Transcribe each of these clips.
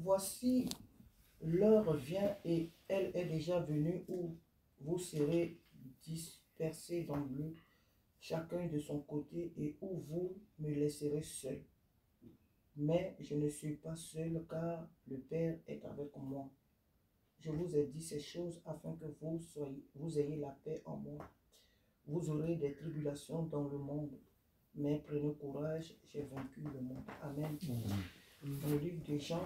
voici, l'heure vient et elle est déjà venue où vous serez dispersés dans le chacun de son côté et où vous me laisserez seul. Mais je ne suis pas seul car le Père est avec moi. Je vous ai dit ces choses afin que vous ayez la paix en moi. Vous aurez des tribulations dans le monde, mais prenez courage, j'ai vaincu le monde. Amen. Dans le livre de Jean,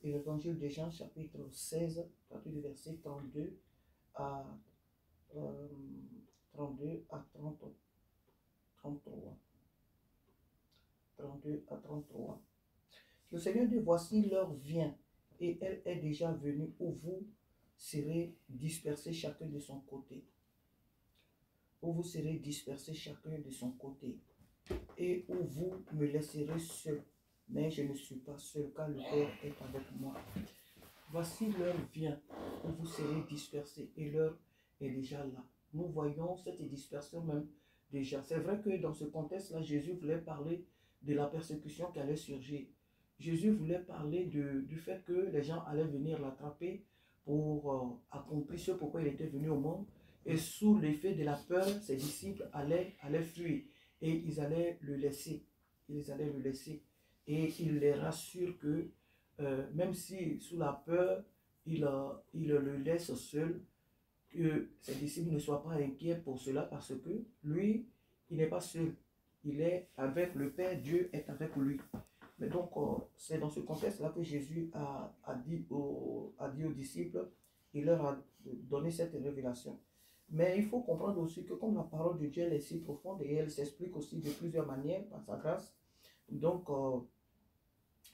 et l'évangile de Jean, chapitre 16, à partir du verset 32 à 33. 32 à 33. Le Seigneur dit, voici l'heure vient, et elle est déjà venue, où vous serez dispersés chacun de son côté. Où vous serez dispersés chacun de son côté. Et où vous me laisserez seul. Mais je ne suis pas seul, car le Père est avec moi. Voici l'heure vient, où vous serez dispersés, et l'heure est déjà là. Nous voyons cette dispersion même déjà. C'est vrai que dans ce contexte-là, Jésus voulait parler de la persécution qui allait surgir. Jésus voulait parler du fait que les gens allaient venir l'attraper pour accomplir ce pourquoi il était venu au monde. Et sous l'effet de la peur, ses disciples allaient fuir. Et ils allaient le laisser. Ils allaient le laisser. Et il les rassure que même si sous la peur, il le laisse seul, que ses disciples ne soient pas inquiets pour cela parce que lui, il n'est pas seul. Il est avec le Père, Dieu est avec lui. Mais donc, c'est dans ce contexte-là que Jésus a dit aux disciples, il leur a donné cette révélation. Mais il faut comprendre aussi que comme la parole de Dieu elle est si profonde et elle s'explique aussi de plusieurs manières par sa grâce, donc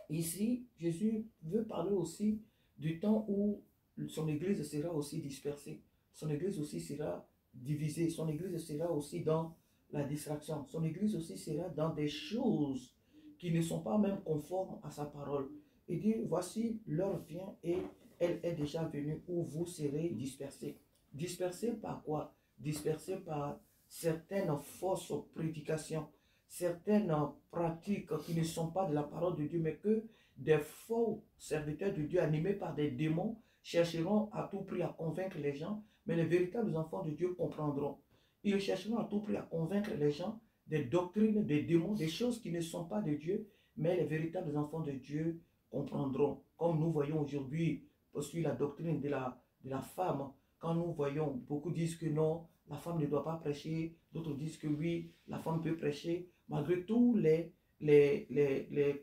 ici, Jésus veut parler aussi du temps où son Église sera aussi dispersée. Son Église aussi sera divisée. Son Église sera aussi dans la distraction. Son Église aussi sera dans des choses qui ne sont pas même conformes à sa parole. Il dit, voici, l'heure vient et elle est déjà venue où vous serez dispersés. Dispersés par quoi? Dispersés par certaines fausses prédications, certaines pratiques qui ne sont pas de la parole de Dieu, mais que des faux serviteurs de Dieu animés par des démons chercheront à tout prix à convaincre les gens, mais les véritables enfants de Dieu comprendront. Ils chercheront à tout prix à convaincre les gens des doctrines, des démons, des choses qui ne sont pas de Dieu, mais les véritables enfants de Dieu comprendront. Comme nous voyons aujourd'hui, sur la doctrine de la femme, quand nous voyons, beaucoup disent que non, la femme ne doit pas prêcher, d'autres disent que oui, la femme peut prêcher, malgré tous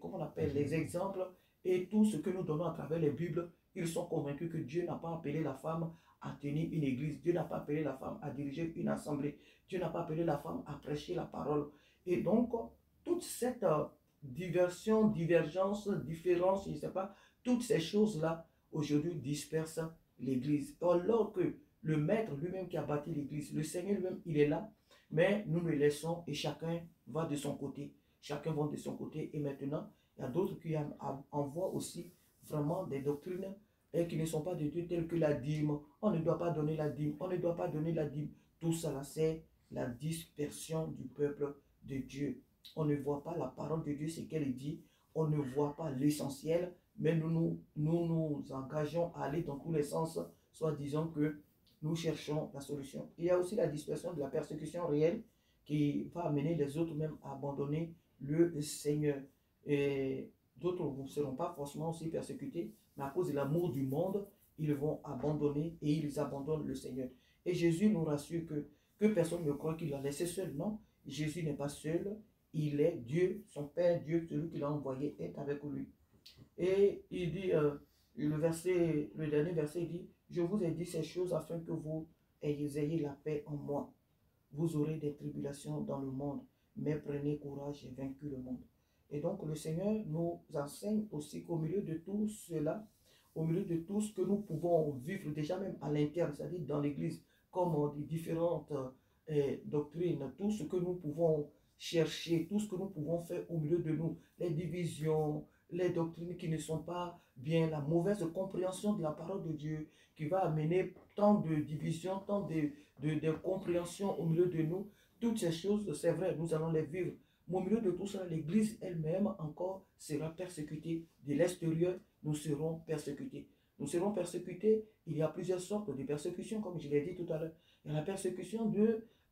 comment on appelle, les exemples et tout ce que nous donnons à travers les Bibles, ils sont convaincus que Dieu n'a pas appelé la femme à tenir une église, Dieu n'a pas appelé la femme à diriger une assemblée, Dieu n'a pas appelé la femme à prêcher la parole. Et donc, toute cette divergence, différence, je ne sais pas, toutes ces choses-là, aujourd'hui, dispersent l'église. Alors que le maître lui-même qui a bâti l'église, le Seigneur lui-même, il est là, mais nous le laissons et chacun va de son côté. Chacun va de son côté. Et maintenant, il y a d'autres qui envoient aussi vraiment des doctrines et qui ne sont pas de Dieu, telles que la dîme. On ne doit pas donner la dîme. On ne doit pas donner la dîme. Tout ça, c'est la dispersion du peuple de Dieu. On ne voit pas la parole de Dieu, ce qu'elle dit. On ne voit pas l'essentiel, mais nous engageons à aller dans tous les sens, soit disant que nous cherchons la solution. Il y a aussi la dispersion de la persécution réelle qui va amener les autres même à abandonner le Seigneur. Et d'autres ne seront pas forcément aussi persécutés, mais à cause de l'amour du monde, ils vont abandonner et ils abandonnent le Seigneur. Et Jésus nous rassure que personne ne croit qu'il l'a laissé seul. Non, Jésus n'est pas seul, il est Dieu, son Père, Dieu, celui qui l'a envoyé est avec lui. Et il dit, le dernier verset, il dit, je vous ai dit ces choses afin que vous ayez la paix en moi. Vous aurez des tribulations dans le monde, mais prenez courage, j'ai vaincu le monde. Et donc le Seigneur nous enseigne aussi qu'au milieu de tout cela, au milieu de tout ce que nous pouvons vivre déjà même à l'intérieur, c'est-à-dire dans l'Église, comme des différentes doctrines, tout ce que nous pouvons chercher, tout ce que nous pouvons faire au milieu de nous, les divisions, les doctrines qui ne sont pas bien, la mauvaise compréhension de la parole de Dieu, qui va amener tant de divisions, tant de compréhension au milieu de nous. Toutes ces choses, c'est vrai, nous allons les vivre. au milieu de tout ça, l'Église elle-même encore sera persécutée. De l'extérieur, nous serons persécutés. Nous serons persécutés. Il y a plusieurs sortes de persécutions, comme je l'ai dit tout à l'heure. Il y a la persécution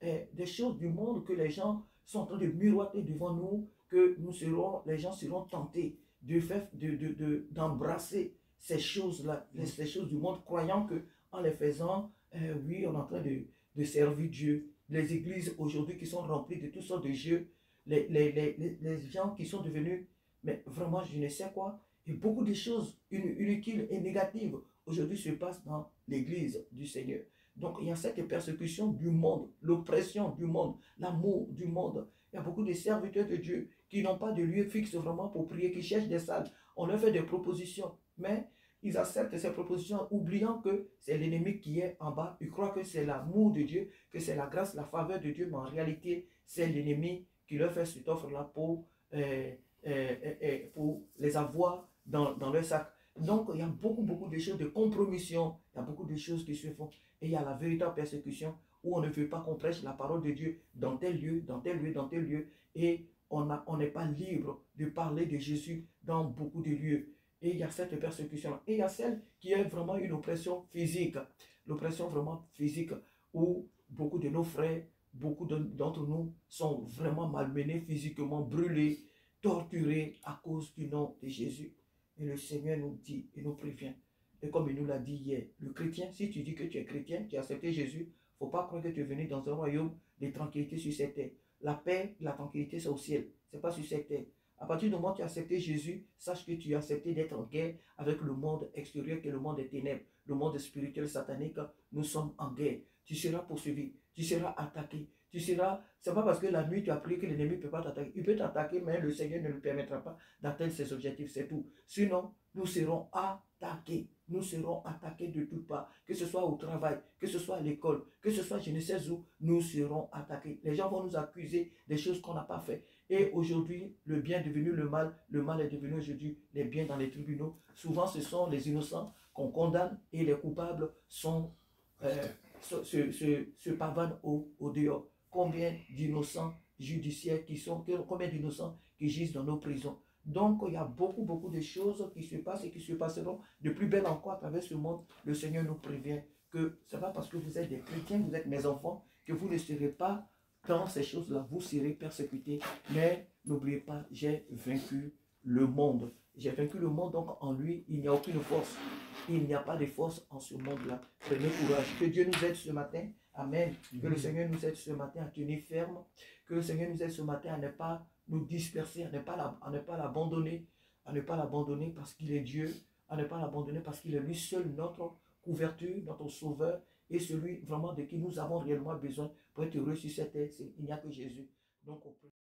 des choses du monde que les gens sont en train de miroiter devant nous, que les gens seront tentés d'embrasser ces choses-là, ces choses du monde, croyant que en les faisant, oui, on est en train de servir Dieu. Les églises aujourd'hui qui sont remplies de toutes sortes de jeux, les gens qui sont devenus, mais vraiment, je ne sais quoi, et beaucoup de choses inutiles et négatives aujourd'hui se passent dans l'église du Seigneur. Donc, il y a cette persécution du monde, l'oppression du monde, l'amour du monde. Il y a beaucoup de serviteurs de Dieu qui n'ont pas de lieu fixe vraiment pour prier, qui cherchent des salles. On leur fait des propositions, mais ils acceptent ces propositions, oubliant que c'est l'ennemi qui est en bas. Ils croient que c'est l'amour de Dieu, que c'est la grâce, la faveur de Dieu, mais en réalité, c'est l'ennemi qui leur fait cette offre-là pour les avoir dans leur sac. Donc, il y a beaucoup de choses de compromission, il y a beaucoup de choses qui se font. Et il y a la véritable persécution où on ne veut pas qu'on prêche la parole de Dieu dans tel lieu, dans tel lieu, dans tel lieu. Et on n'est pas libre de parler de Jésus dans beaucoup de lieux. Et il y a cette persécution. Et il y a celle qui est vraiment une oppression physique. L'oppression vraiment physique où beaucoup de nos frères, beaucoup d'entre nous sont vraiment malmenés physiquement, brûlés, torturés à cause du nom de Jésus. Et le Seigneur nous dit et nous prévient. Et comme il nous l'a dit hier, le chrétien, si tu dis que tu es chrétien, tu as accepté Jésus, il ne faut pas croire que tu es venu dans un royaume de tranquillité sur cette terre. La paix, la tranquillité, c'est au ciel, ce n'est pas sur cette terre. À partir du moment où tu as accepté Jésus, sache que tu as accepté d'être en guerre avec le monde extérieur qui est le monde des ténèbres, le monde spirituel satanique. Nous sommes en guerre. Tu seras poursuivi, tu seras attaqué. C'est pas parce que la nuit tu as prié que l'ennemi ne peut pas t'attaquer. Il peut t'attaquer, mais le Seigneur ne lui permettra pas d'atteindre ses objectifs, c'est tout. Sinon, nous serons attaqués. Nous serons attaqués de toutes parts, que ce soit au travail, que ce soit à l'école, que ce soit je ne sais où, nous serons attaqués. Les gens vont nous accuser des choses qu'on n'a pas fait. Et aujourd'hui, le bien est devenu le mal est devenu aujourd'hui les biens dans les tribunaux. Souvent, ce sont les innocents qu'on condamne et les coupables se pavanent au dehors. Combien d'innocents judiciaires combien d'innocents qui gisent dans nos prisons. Donc, il y a beaucoup de choses qui se passent et qui se passeront de plus belle encore à travers ce monde. Le Seigneur nous prévient que ce n'est pas parce que vous êtes des chrétiens, vous êtes mes enfants, que vous ne serez pas dans ces choses-là. Vous serez persécutés. Mais n'oubliez pas, j'ai vaincu le monde. J'ai vaincu le monde, donc en lui, il n'y a aucune force. Il n'y a pas de force en ce monde-là. Prenez courage. Que Dieu nous aide ce matin. Amen. Que le Seigneur nous aide ce matin à tenir ferme. Que le Seigneur nous aide ce matin à ne pas nous disperser, à ne pas l'abandonner parce qu'il est Dieu, à ne pas l'abandonner parce qu'il est lui seul notre couverture, notre sauveur et celui vraiment de qui nous avons réellement besoin pour être heureux sur cette terre. Il n'y a que Jésus. Donc,